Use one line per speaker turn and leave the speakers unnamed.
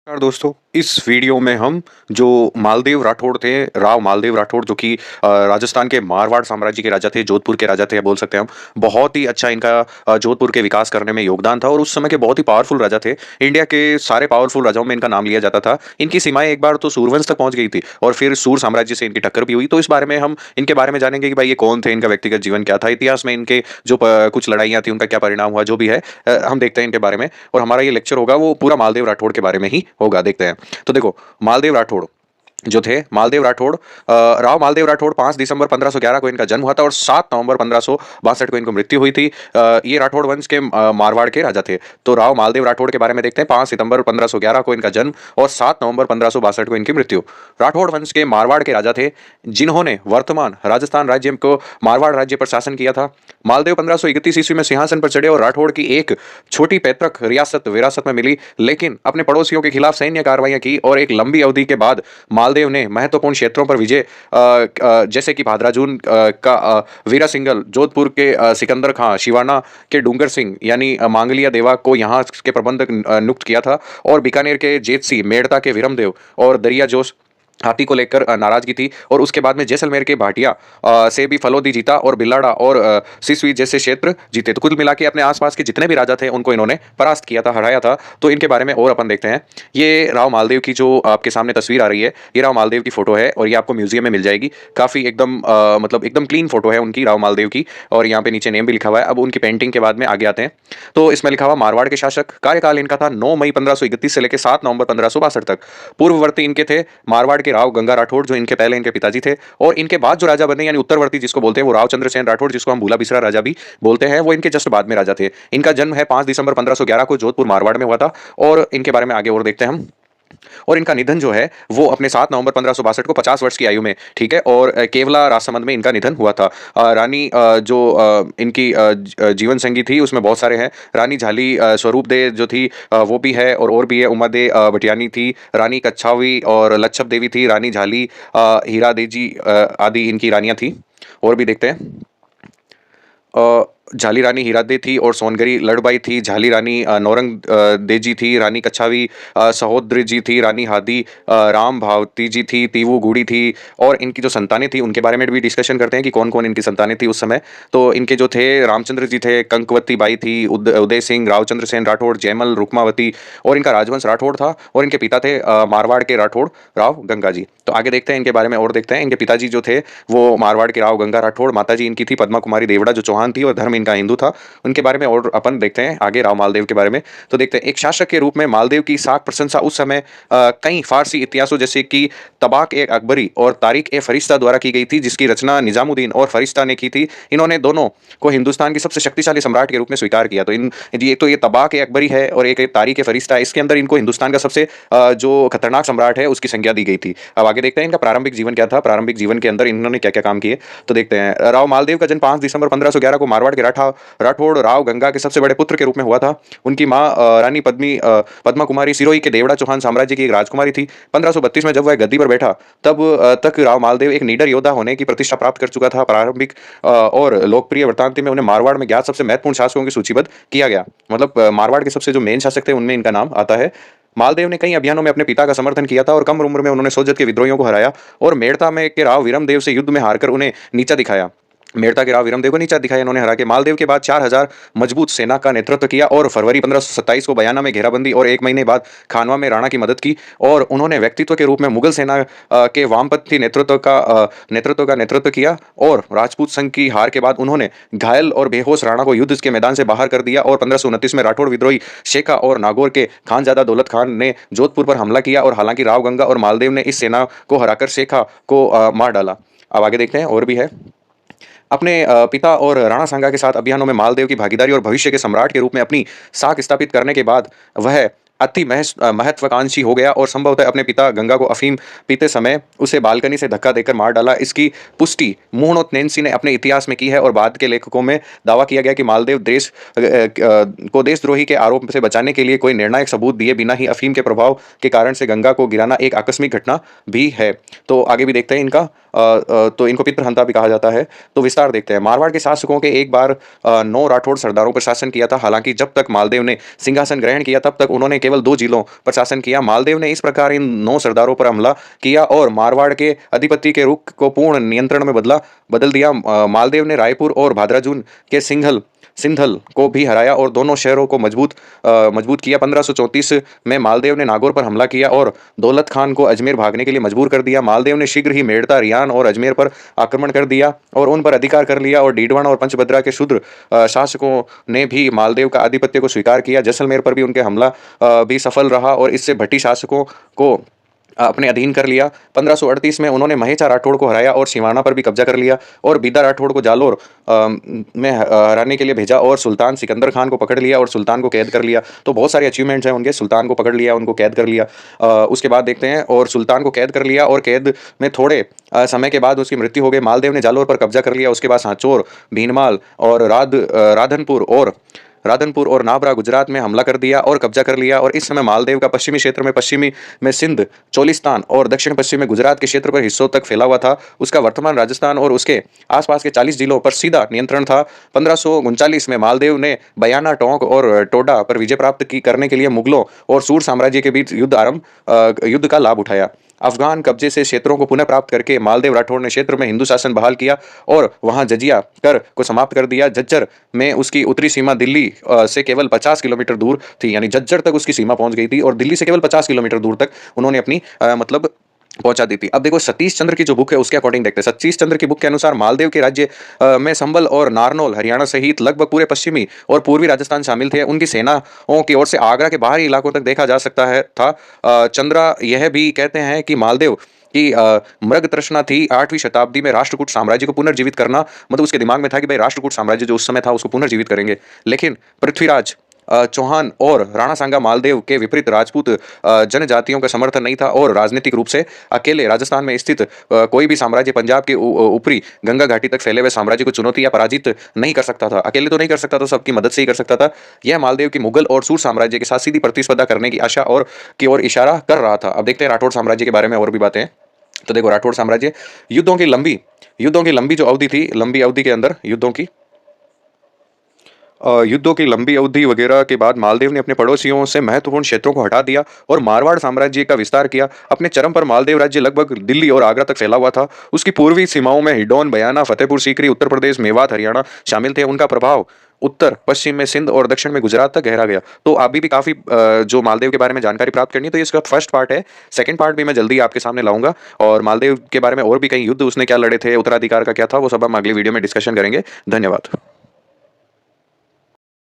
नमस्कार दोस्तों, इस वीडियो में हम जो मालदेव राठौड़ थे, राव मालदेव राठौड़ जो कि राजस्थान के मारवाड़ साम्राज्य के राजा थे, जोधपुर के राजा थे बोल सकते हैं हम। बहुत ही अच्छा इनका जोधपुर के विकास करने में योगदान था और उस समय के बहुत ही पावरफुल राजा थे। इंडिया के सारे पावरफुल राजाओं में इनका नाम लिया जाता था। इनकी सीमाएँ एक बार तो सूरवंश तक पहुँच गई थी और फिर सूर साम्राज्य से इनकी टक्कर भी हुई। तो इस बारे में हम इनके बारे में जानेंगे कि भाई ये कौन थे, इनका व्यक्तिगत जीवन क्या था, इतिहास में इनके जो कुछ लड़ाइयाँ थी, उनका क्या परिणाम हुआ, जो भी है हम देखते हैं इनके बारे में। और हमारा ये लेक्चर होगा वो पूरा मालदेव राठौड़ के बारे में ही होगा, देखते हैं। तो देखो, मालदेव राठौड़ जो थे, मालदेव राठौड़ राव मालदेव राठौड़ 5 दिसंबर 1511 को इनका जन्म हुआ था और 7 नवंबर 1562 को इनको मृत्यु हुई थी। ये राठौड़ वंश के मारवाड़ के राजा थे। तो राव मालदेव राठौड़ के बारे में देखते हैं। 5 सितंबर 1511 को इनका जन्म और 7 नवंबर 1562 को इनकी मृत्यु। राठौड़ वंश के मारवाड़ के राजा थे जिन्होंने वर्तमान राजस्थान राज्य को मारवाड़ राज्य पर शासन किया था। मालदेव 1531 ईस्वी में सिंहासन पर चढ़े और राठौड़ की एक छोटी पैतृक रियासत विरासत में मिली, लेकिन अपने पड़ोसियों के खिलाफ सैन्य कार्रवाइयां की और एक लंबी अवधि के बाद मालदेव ने महत्वपूर्ण क्षेत्रों पर विजय जैसे कि भादराजून का वीरा सिंघल, जोधपुर के सिकंदर खां, शिवाना के डूंगर सिंह यानी मांगलिया देवा को यहाँ के प्रबंधक नियुक्त किया था और बीकानेर के जेतसी, मेड़ता के विरमदेव और दरिया जोश हाथी को लेकर नाराजगी थी। और उसके बाद में जैसलमेर के भाटिया से भी फलोदी जीता और बिलाड़ा और सिसवी जैसे क्षेत्र जीते। तो कुल मिला के अपने आसपास के जितने भी राजा थे उनको इन्होंने परास्त किया था, हराया था। तो इनके बारे में और अपन देखते हैं। ये राव मालदेव की जो आपके सामने तस्वीर आ रही है, ये राव मालदेव की फोटो है और ये आपको म्यूजियम में मिल जाएगी। काफी एकदम मतलब एकदम क्लीन फोटो है उनकी, राव मालदेव की। और यहाँ पे नीचे नेम भी लिखा हुआ है। अब उनकी पेंटिंग के बाद में आगे आते हैं। तो इसमें लिखा हुआ मारवाड़ के शासक, कार्यकाल इनका था 9 मई 1531 से लेकर 7 नवंबर 1562 तक। पूर्ववर्ती इनके थे मारवाड़ के राव गंगा राठौड़ जो इनके पहले इनके पिताजी थे, और इनके बाद जो राजा बने यानी उत्तरवर्ती जिसको बोलते हैं वो राव चंद्रसेन राठौड़, जिसको हम भूला बिसरा राजा भी बोलते हैं, वो इनके जस्ट बाद में राजा थे। इनका जन्म है 5 दिसंबर 1511 को जोधपुर मारवाड़ में हुआ था। और इनके बारे में आगे और देखते हैं हम। और इनका निधन जो है वो अपने 7 नवंबर 1562 को 50 वर्ष की आयु में, ठीक है। और केवला राजसमंद में इनका निधन हुआ था। रानी जो इनकी जीवन संगी थी उसमें बहुत सारे हैं। रानी झाली स्वरूप दे जो थी वो भी है, और भी है। उमा दे भटियानी थी, रानी कच्छावी और लच्छप देवी थी, रानी झाली हीरा देजी आदि इनकी रानियां थी। और भी देखते हैं। झाली रानी हीरादे थी और सोनगरी लड़बाई थी। झाली रानी नौरंग देजी थी, रानी कच्छावी सहोदरी जी थी, रानी हादी राम भावती जी थी, तीवू गुड़ी थी। और इनकी जो संतानें थी उनके बारे में भी डिस्कशन करते हैं कि कौन कौन इनकी संतानें थी उस समय। तो इनके जो थे, रामचंद्र जी थे, कंकवती बाई थी, उदय सिंह, रावचंद्र सेन राठौड़, जयमल, रुक्मावती। और इनका राजवंश राठौड़ था और इनके पिता थे मारवाड़ के राठौड़ राव गंगा जी। तो आगे देखते हैं इनके बारे में और देखते हैं। इनके पिताजी जो थे वो मारवाड़ के राव गंगा राठौड़, माताजी इनकी थी पद्मा कुमारी देवड़ा जो चौहान थी और धर्म इनका हिंदू था। उनके बारे में और अपन देखते हैं आगे राव मालदेव के बारे में। तो देखते हैं, एक शासक के रूप में मालदेव की साख प्रशंसा उस समय कई फारसी इतिहासों जैसे कि तबाक ए अकबरी और तारीख ए फरिश्ता द्वारा की गई थी, जिसकी रचना निजामुद्दीन और फरिश्ता ने की थी। इन्होंने दोनों को हिंदुस्तान की सबसे शक्तिशाली सम्राट के रूप में स्वीकार किया। तो ये तबाक ए अकबरी है और एक तारीख ए फरिश्ता है। इसके अंदर इनको हिंदुस्तान का सबसे जो खतरनाक सम्राट है उसकी संज्ञा दी गई थी। अब आगे देखते हैं इनका प्रारंभिक जीवन क्या था, प्रारंभिक जीवन के अंदर इन्होंने क्या क्या काम किए। तो देखते हैं, राव मालदेव का जन्म 5 दिसंबर 1511 को मारवाड़ के राठौड़ राव गंगा के सबसे बड़े पुत्र के रूप में हुआ था। उनकी मां रानी पद्मा कुमारी सिरोही के देवड़ा चौहान साम्राज्य की एक राजकुमारी थी। 1532 में जब वह गद्दी पर बैठा तब तक राव मालदेव एक निडर योद्धा होने की प्रतिष्ठा प्राप्त कर चुका था। प्रारंभिक और लोकप्रिय वृत्तांत में उन्हें मारवाड़ में ज्ञात सबसे महत्वपूर्ण शासकों की सूचीबद्ध किया गया। मतलब मारवाड़ के सबसे जो मेन शासक थे उनमें इनका नाम आता है। मालदेव ने कई अभियानों में अपने पिता का समर्थन किया था और कम उम्र में उन्होंने सोजत के विद्रोहियों को हराया और मेड़ता में के राव विरमदेव से युद्ध में हारकर उन्हें नीचा दिखाया। मेड़ता के राव विरमदेव को नीचा दिखाया इन्होंने हरा के। मालदेव के बाद 4000 मजबूत सेना का नेतृत्व किया और फरवरी 1527 को बयाना में घेराबंदी और 1 महीने बाद खानवा में राणा की मदद की। और उन्होंने व्यक्तित्व के रूप में मुगल सेना के वामपंथी नेतृत्व किया। और राजपूत संघ की हार के बाद उन्होंने घायल और बेहोश राणा को युद्ध के मैदान से बाहर कर दिया। और 1529 में राठौड़ विद्रोही शेखा और नागौर के खानजादा दौलत खान ने जोधपुर पर हमला किया और हालांकि राव गंगा और मालदेव ने इस सेना को हराकर शेखा को मार डाला। अब आगे देखते हैं और भी है। अपने पिता और राणा सांगा के साथ अभियानों में मालदेव की भागीदारी और भविष्य के सम्राट के रूप में अपनी साख स्थापित करने के बाद वह अति महत्वाकांक्षी हो गया और संभवतः अपने पिता गंगा को अफीम पीते समय उसे बालकनी से धक्का देकर मार डाला। इसकी पुष्टि मुहनोत नैन्सी ने अपने इतिहास में की है और बाद के लेखकों में दावा किया गया कि मालदेव को देशद्रोही के आरोप से बचाने के लिए कोई निर्णायक सबूत दिए बिना ही अफीम के प्रभाव के कारण से गंगा को गिराना एक आकस्मिक घटना भी है। तो आगे भी देखते हैं इनका। तो इनको पितृहंता भी कहा जाता है। तो विस्तार देखते हैं। मारवाड़ के शासकों के एक बार 9 राठौड़ सरदारों पर शासन किया था। हालांकि जब तक मालदेव ने सिंहासन ग्रहण किया तब तक उन्होंने केवल 2 जिलों पर शासन किया। मालदेव ने इस प्रकार इन 9 सरदारों पर हमला किया और मारवाड़ के अधिपति के रुख को पूर्ण नियंत्रण में बदल दिया। मालदेव ने रायपुर और भाद्राजून के सिंघल को भी हराया और दोनों शहरों को मजबूत किया। 1534 में मालदेव ने नागौर पर हमला किया और दौलत खान को अजमेर भागने के लिए मजबूर कर दिया। मालदेव ने शीघ्र ही मेड़ता, रियान और अजमेर पर आक्रमण कर दिया और उन पर अधिकार कर लिया और डीडवाना और पंचभद्रा के शूद्र शासकों ने भी मालदेव का आधिपत्य को स्वीकार किया। जैसलमेर पर भी उनके हमला भी सफल रहा और इससे भट्टी शासकों को अपने अधीन कर लिया। 1538 में उन्होंने महेचा राठौड़ को हराया और सिवाना पर भी कब्जा कर लिया और बीदा राठौड़ को जालोर में हराने के लिए भेजा और सुल्तान सिकंदर खान को पकड़ लिया और सुल्तान को कैद कर लिया। तो बहुत सारे अचीवमेंट्स हैं उनके। सुल्तान को पकड़ लिया, उनको कैद कर लिया। उसके बाद देखते हैं, और सुल्तान को कैद कर लिया और कैद में थोड़े समय के बाद उसकी मृत्यु हो गई। मालदेव ने जालोर पर कब्जा कर लिया। उसके बाद सांचौर, भीनमाल और राधनपुर और नाबरा गुजरात में हमला कर दिया और कब्जा कर लिया। और इस समय मालदेव का पश्चिमी क्षेत्र में सिंध, चोलिस्तान और दक्षिण पश्चिम में गुजरात के क्षेत्र पर हिस्सों तक फैला हुआ था। उसका वर्तमान राजस्थान और उसके आसपास के 40 जिलों पर सीधा नियंत्रण था। 1539 में मालदेव ने बयाना, टोंक और टोडा पर विजय प्राप्त करने के लिए मुगलों और सूर साम्राज्य के बीच युद्ध का लाभ उठाया। अफगान कब्जे से क्षेत्रों को पुनः प्राप्त करके मालदेव राठौड़ ने क्षेत्र में हिंदू शासन बहाल किया और वहां जजिया कर को समाप्त कर दिया। झज्जर में उसकी उत्तरी सीमा दिल्ली से केवल 50 किलोमीटर दूर थी, यानी झज्जर तक उसकी सीमा पहुंच गई थी और दिल्ली से केवल 50 किलोमीटर दूर तक उन्होंने अपनी मतलब पहुंचा दी थी। अब देखो सतीश चंद्र की जो बुक है उसके अकॉर्डिंग देखते हैं। सतीश चंद्र की बुक के अनुसार मालदेव के राज्य में संभल और नारनौल हरियाणा सहित लगभग पूरे पश्चिमी और पूर्वी राजस्थान शामिल थे। उनकी सेनाओं की ओर से आगरा के बाहरी इलाकों तक देखा जा सकता है था। चंद्रा यह भी कहते हैं कि मालदेव की मृग तृष्णा थी 8वीं शताब्दी में राष्ट्रकूट साम्राज्य को पुनर्जीवित करना। मतलब उसके दिमाग में था कि भाई राष्ट्रकूट साम्राज्य जो उस समय था उसको पुनर्जीवित करेंगे। लेकिन पृथ्वीराज चौहान और राणा सांगा मालदेव के विपरीत राजपूत जनजातियों का समर्थन नहीं था और राजनीतिक रूप से अकेले राजस्थान में स्थित कोई भी साम्राज्य पंजाब के ऊपरी गंगा घाटी तक फैले हुए साम्राज्य को चुनौती या पराजित नहीं कर सकता था। अकेले तो नहीं कर सकता था, सबकी मदद से ही कर सकता था। यह मालदेव की मुगल और सूर साम्राज्य के साथ सीधी प्रतिस्पर्धा करने की आशा और की ओर इशारा कर रहा था। अब देखते हैं राठौड़ साम्राज्य के बारे में और भी बातें हैं। तो देखो राठौड़ साम्राज्य युद्धों की लंबी जो अवधि थी, लंबी अवधि के अंदर युद्धों की लंबी अवधि वगैरह के बाद मालदेव ने अपने पड़ोसियों से महत्वपूर्ण क्षेत्रों को हटा दिया और मारवाड़ साम्राज्य का विस्तार किया। अपने चरम पर मालदेव राज्य लगभग दिल्ली और आगरा तक फैला हुआ था। उसकी पूर्वी सीमाओं में हिडौन, बयाना, फतेहपुर सीकरी, उत्तर प्रदेश, मेवात, हरियाणा शामिल थे। उनका प्रभाव उत्तर पश्चिम में सिंध और दक्षिण में गुजरात तक गहरा गया। तो अभी भी काफी जो मालदेव के बारे में जानकारी प्राप्त करनी है तो ये इसका फर्स्ट पार्ट है। सेकंड पार्ट भी मैं जल्दी आपके सामने लाऊंगा और मालदेव के बारे में और भी कई युद्ध उसने क्या लड़े थे, उत्तराधिकार का क्या था, वो सब हम अगली वीडियो में डिस्कशन करेंगे। धन्यवाद।